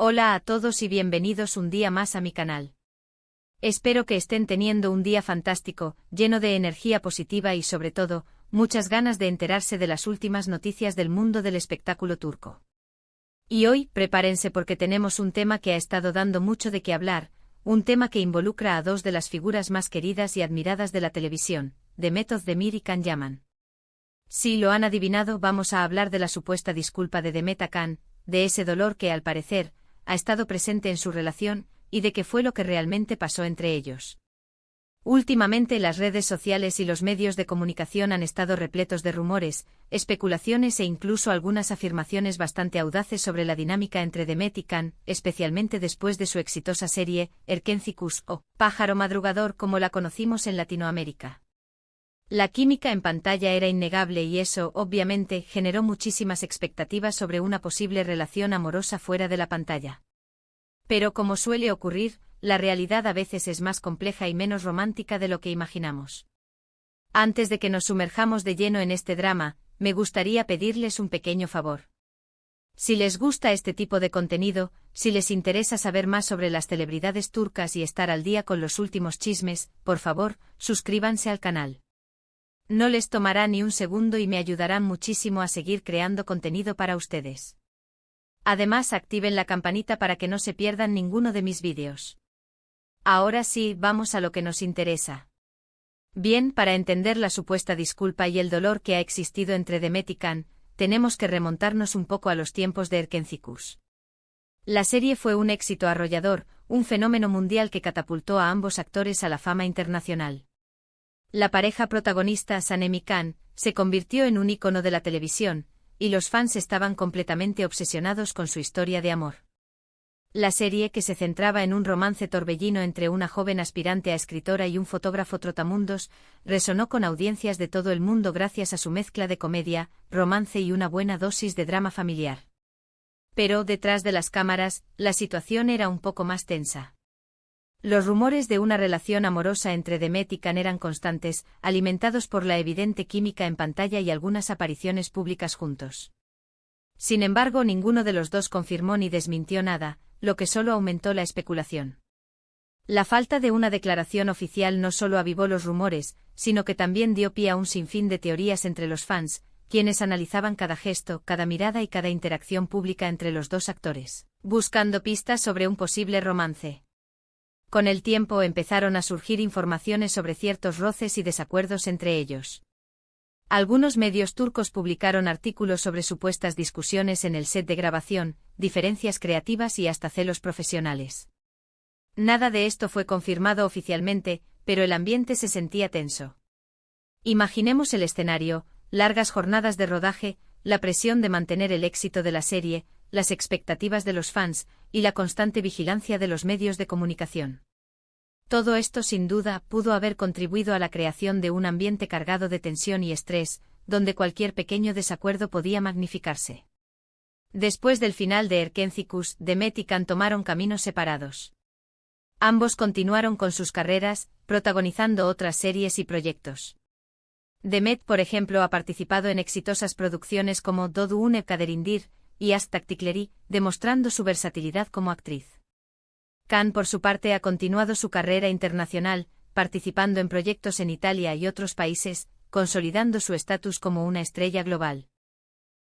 Hola a todos y bienvenidos un día más a mi canal. Espero que estén teniendo un día fantástico, lleno de energía positiva y sobre todo, muchas ganas de enterarse de las últimas noticias del mundo del espectáculo turco. Y hoy, prepárense porque tenemos un tema que ha estado dando mucho de qué hablar, un tema que involucra a dos de las figuras más queridas y admiradas de la televisión, Demet Özdemir y Can Yaman. Si lo han adivinado, vamos a hablar de la supuesta disculpa de Demet a Can, de ese dolor que, al parecer, ha estado presente en su relación, y de qué fue lo que realmente pasó entre ellos. Últimamente las redes sociales y los medios de comunicación han estado repletos de rumores, especulaciones e incluso algunas afirmaciones bastante audaces sobre la dinámica entre Demet y Can, especialmente después de su exitosa serie, Erkencikus o Pájaro Madrugador como la conocimos en Latinoamérica. La química en pantalla era innegable y eso, obviamente, generó muchísimas expectativas sobre una posible relación amorosa fuera de la pantalla. Pero como suele ocurrir, la realidad a veces es más compleja y menos romántica de lo que imaginamos. Antes de que nos sumerjamos de lleno en este drama, me gustaría pedirles un pequeño favor. Si les gusta este tipo de contenido, si les interesa saber más sobre las celebridades turcas y estar al día con los últimos chismes, por favor, suscríbanse al canal. No les tomará ni un segundo y me ayudarán muchísimo a seguir creando contenido para ustedes. Además, activen la campanita para que no se pierdan ninguno de mis vídeos. Ahora sí, vamos a lo que nos interesa. Bien, para entender la supuesta disculpa y el dolor que ha existido entre Demet y Can, tenemos que remontarnos un poco a los tiempos de Erkencikus. La serie fue un éxito arrollador, un fenómeno mundial que catapultó a ambos actores a la fama internacional. La pareja protagonista, Sanem y Can, se convirtió en un ícono de la televisión, y los fans estaban completamente obsesionados con su historia de amor. La serie, que se centraba en un romance torbellino entre una joven aspirante a escritora y un fotógrafo trotamundos, resonó con audiencias de todo el mundo gracias a su mezcla de comedia, romance y una buena dosis de drama familiar. Pero, detrás de las cámaras, la situación era un poco más tensa. Los rumores de una relación amorosa entre Demet y Can eran constantes, alimentados por la evidente química en pantalla y algunas apariciones públicas juntos. Sin embargo, ninguno de los dos confirmó ni desmintió nada, lo que solo aumentó la especulación. La falta de una declaración oficial no solo avivó los rumores, sino que también dio pie a un sinfín de teorías entre los fans, quienes analizaban cada gesto, cada mirada y cada interacción pública entre los dos actores, buscando pistas sobre un posible romance. Con el tiempo empezaron a surgir informaciones sobre ciertos roces y desacuerdos entre ellos. Algunos medios turcos publicaron artículos sobre supuestas discusiones en el set de grabación, diferencias creativas y hasta celos profesionales. Nada de esto fue confirmado oficialmente, pero el ambiente se sentía tenso. Imaginemos el escenario: largas jornadas de rodaje, la presión de mantener el éxito de la serie, las expectativas de los fans, y la constante vigilancia de los medios de comunicación. Todo esto sin duda pudo haber contribuido a la creación de un ambiente cargado de tensión y estrés, donde cualquier pequeño desacuerdo podía magnificarse. Después del final de Erkencikus, Demet y Can tomaron caminos separados. Ambos continuaron con sus carreras, protagonizando otras series y proyectos. Demet, por ejemplo, ha participado en exitosas producciones como Doğduğun Kaderindir y Astaktikleri, demostrando su versatilidad como actriz. Can, por su parte, ha continuado su carrera internacional, participando en proyectos en Italia y otros países, consolidando su estatus como una estrella global.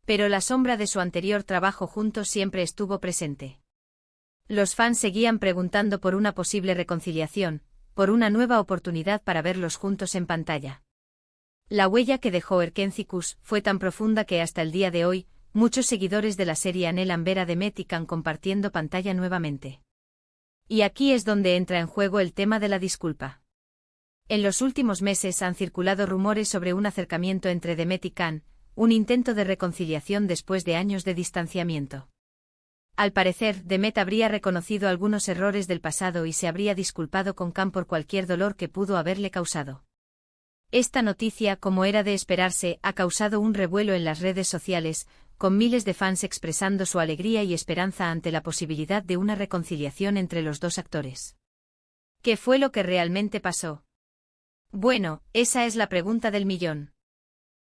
Pero la sombra de su anterior trabajo juntos siempre estuvo presente. Los fans seguían preguntando por una posible reconciliación, por una nueva oportunidad para verlos juntos en pantalla. La huella que dejó Erkencikus fue tan profunda que hasta el día de hoy, muchos seguidores de la serie anhelan ver a Demet y Can compartiendo pantalla nuevamente. Y aquí es donde entra en juego el tema de la disculpa. En los últimos meses han circulado rumores sobre un acercamiento entre Demet y Can, un intento de reconciliación después de años de distanciamiento. Al parecer, Demet habría reconocido algunos errores del pasado y se habría disculpado con Can por cualquier dolor que pudo haberle causado. Esta noticia, como era de esperarse, ha causado un revuelo en las redes sociales, con miles de fans expresando su alegría y esperanza ante la posibilidad de una reconciliación entre los dos actores. ¿Qué fue lo que realmente pasó? Bueno, esa es la pregunta del millón.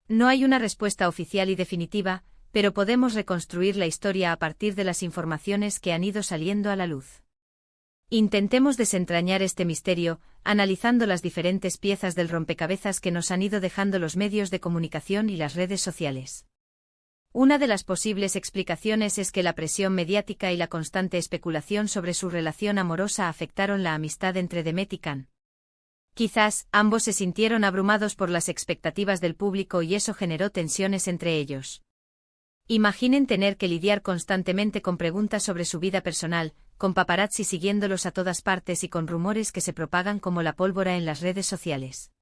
No hay una respuesta oficial y definitiva, pero podemos reconstruir la historia a partir de las informaciones que han ido saliendo a la luz. Intentemos desentrañar este misterio, analizando las diferentes piezas del rompecabezas que nos han ido dejando los medios de comunicación y las redes sociales. Una de las posibles explicaciones es que la presión mediática y la constante especulación sobre su relación amorosa afectaron la amistad entre Demet y Can. Quizás, ambos se sintieron abrumados por las expectativas del público y eso generó tensiones entre ellos. Imaginen tener que lidiar constantemente con preguntas sobre su vida personal, con paparazzi siguiéndolos a todas partes y con rumores que se propagan como la pólvora en las redes sociales.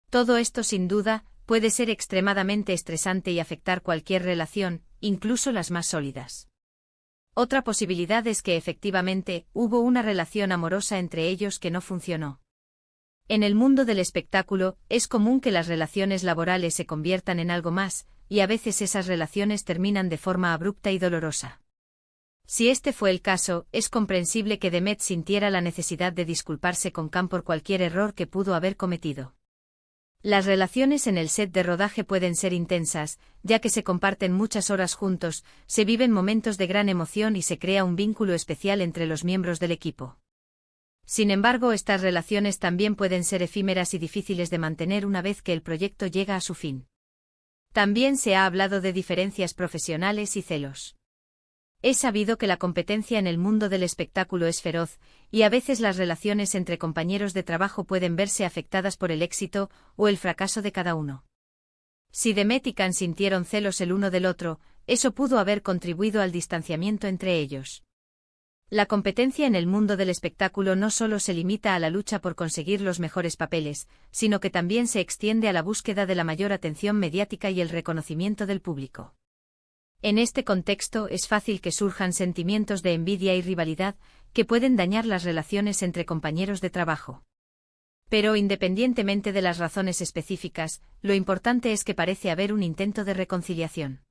Todo esto, sin duda, puede ser extremadamente estresante y afectar cualquier relación, incluso las más sólidas. Otra posibilidad es que efectivamente hubo una relación amorosa entre ellos que no funcionó. En el mundo del espectáculo, es común que las relaciones laborales se conviertan en algo más, y a veces esas relaciones terminan de forma abrupta y dolorosa. Si este fue el caso, es comprensible que Demet sintiera la necesidad de disculparse con Can por cualquier error que pudo haber cometido. Las relaciones en el set de rodaje pueden ser intensas, ya que se comparten muchas horas juntos, se viven momentos de gran emoción y se crea un vínculo especial entre los miembros del equipo. Sin embargo, estas relaciones también pueden ser efímeras y difíciles de mantener una vez que el proyecto llega a su fin. También se ha hablado de diferencias profesionales y celos. Es sabido que la competencia en el mundo del espectáculo es feroz, y a veces las relaciones entre compañeros de trabajo pueden verse afectadas por el éxito o el fracaso de cada uno. Si Demet y Can sintieron celos el uno del otro, eso pudo haber contribuido al distanciamiento entre ellos. La competencia en el mundo del espectáculo no solo se limita a la lucha por conseguir los mejores papeles, sino que también se extiende a la búsqueda de la mayor atención mediática y el reconocimiento del público. En este contexto es fácil que surjan sentimientos de envidia y rivalidad que pueden dañar las relaciones entre compañeros de trabajo. Pero independientemente de las razones específicas, lo importante es que parece haber un intento de reconciliación.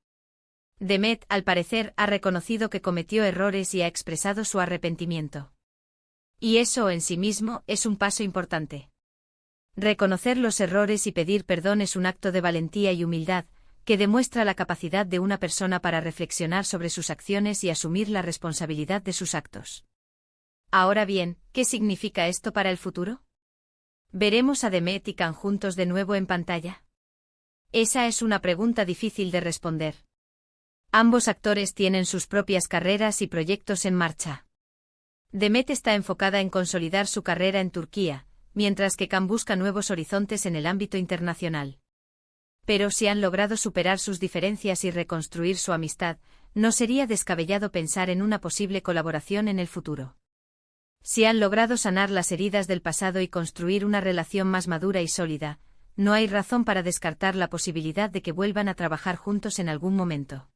Demet, al parecer, ha reconocido que cometió errores y ha expresado su arrepentimiento. Y eso en sí mismo es un paso importante. Reconocer los errores y pedir perdón es un acto de valentía y humildad, que demuestra la capacidad de una persona para reflexionar sobre sus acciones y asumir la responsabilidad de sus actos. Ahora bien, ¿qué significa esto para el futuro? ¿Veremos a Demet y Can juntos de nuevo en pantalla? Esa es una pregunta difícil de responder. Ambos actores tienen sus propias carreras y proyectos en marcha. Demet está enfocada en consolidar su carrera en Turquía, mientras que Can busca nuevos horizontes en el ámbito internacional. Pero si han logrado superar sus diferencias y reconstruir su amistad, no sería descabellado pensar en una posible colaboración en el futuro. Si han logrado sanar las heridas del pasado y construir una relación más madura y sólida, no hay razón para descartar la posibilidad de que vuelvan a trabajar juntos en algún momento.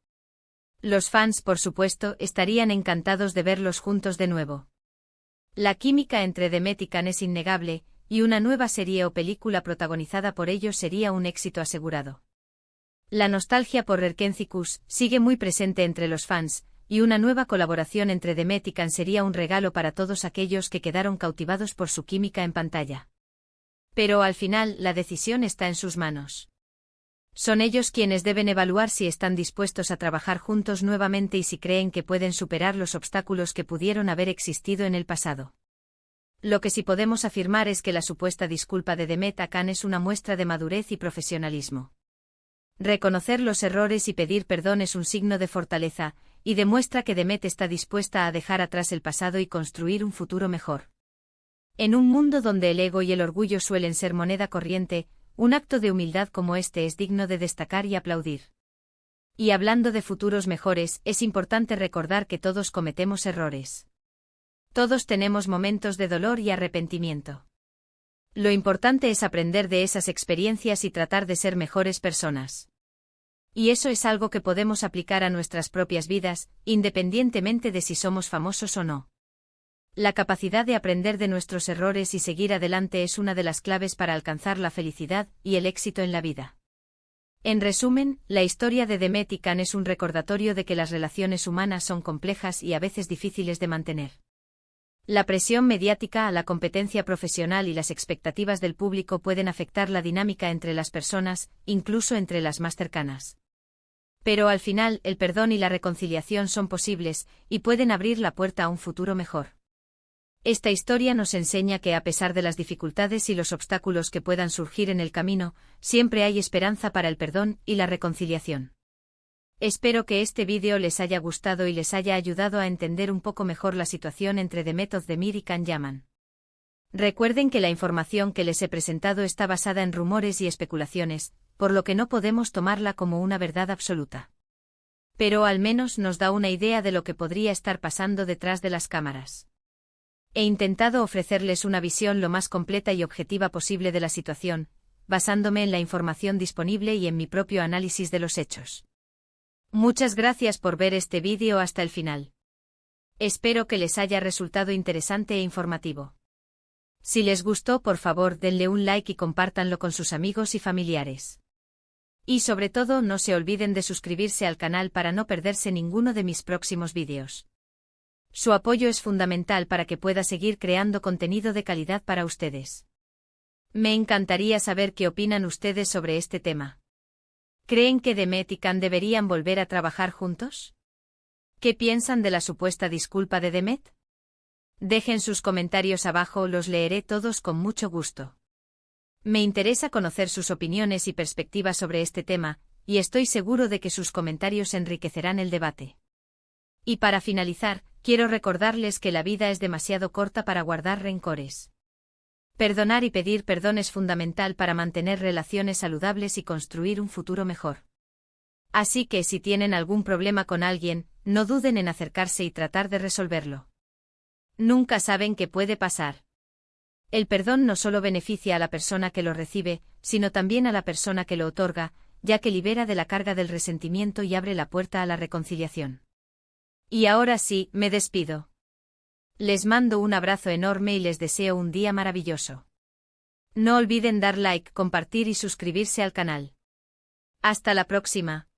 Los fans, por supuesto, estarían encantados de verlos juntos de nuevo. La química entre Demet y Can es innegable, y una nueva serie o película protagonizada por ellos sería un éxito asegurado. La nostalgia por Erkenci sigue muy presente entre los fans, y una nueva colaboración entre Demet y Can sería un regalo para todos aquellos que quedaron cautivados por su química en pantalla. Pero al final, la decisión está en sus manos. Son ellos quienes deben evaluar si están dispuestos a trabajar juntos nuevamente y si creen que pueden superar los obstáculos que pudieron haber existido en el pasado. Lo que sí podemos afirmar es que la supuesta disculpa de Demet a Can es una muestra de madurez y profesionalismo. Reconocer los errores y pedir perdón es un signo de fortaleza, y demuestra que Demet está dispuesta a dejar atrás el pasado y construir un futuro mejor. En un mundo donde el ego y el orgullo suelen ser moneda corriente, un acto de humildad como este es digno de destacar y aplaudir. Y hablando de futuros mejores, es importante recordar que todos cometemos errores. Todos tenemos momentos de dolor y arrepentimiento. Lo importante es aprender de esas experiencias y tratar de ser mejores personas. Y eso es algo que podemos aplicar a nuestras propias vidas, independientemente de si somos famosos o no. La capacidad de aprender de nuestros errores y seguir adelante es una de las claves para alcanzar la felicidad y el éxito en la vida. En resumen, la historia de Demet y Can es un recordatorio de que las relaciones humanas son complejas y a veces difíciles de mantener. La presión mediática, la competencia profesional y las expectativas del público pueden afectar la dinámica entre las personas, incluso entre las más cercanas. Pero al final, el perdón y la reconciliación son posibles, y pueden abrir la puerta a un futuro mejor. Esta historia nos enseña que a pesar de las dificultades y los obstáculos que puedan surgir en el camino, siempre hay esperanza para el perdón y la reconciliación. Espero que este vídeo les haya gustado y les haya ayudado a entender un poco mejor la situación entre Demet Özdemir y Can Yaman. Recuerden que la información que les he presentado está basada en rumores y especulaciones, por lo que no podemos tomarla como una verdad absoluta. Pero al menos nos da una idea de lo que podría estar pasando detrás de las cámaras. He intentado ofrecerles una visión lo más completa y objetiva posible de la situación, basándome en la información disponible y en mi propio análisis de los hechos. Muchas gracias por ver este vídeo hasta el final. Espero que les haya resultado interesante e informativo. Si les gustó, por favor, denle un like y compártanlo con sus amigos y familiares. Y sobre todo, no se olviden de suscribirse al canal para no perderse ninguno de mis próximos vídeos. Su apoyo es fundamental para que pueda seguir creando contenido de calidad para ustedes. Me encantaría saber qué opinan ustedes sobre este tema. ¿Creen que Demet y Can deberían volver a trabajar juntos? ¿Qué piensan de la supuesta disculpa de Demet? Dejen sus comentarios abajo, los leeré todos con mucho gusto. Me interesa conocer sus opiniones y perspectivas sobre este tema, y estoy seguro de que sus comentarios enriquecerán el debate. Y para finalizar, quiero recordarles que la vida es demasiado corta para guardar rencores. Perdonar y pedir perdón es fundamental para mantener relaciones saludables y construir un futuro mejor. Así que si tienen algún problema con alguien, no duden en acercarse y tratar de resolverlo. Nunca saben qué puede pasar. El perdón no solo beneficia a la persona que lo recibe, sino también a la persona que lo otorga, ya que libera de la carga del resentimiento y abre la puerta a la reconciliación. Y ahora sí, me despido. Les mando un abrazo enorme y les deseo un día maravilloso. No olviden dar like, compartir y suscribirse al canal. Hasta la próxima.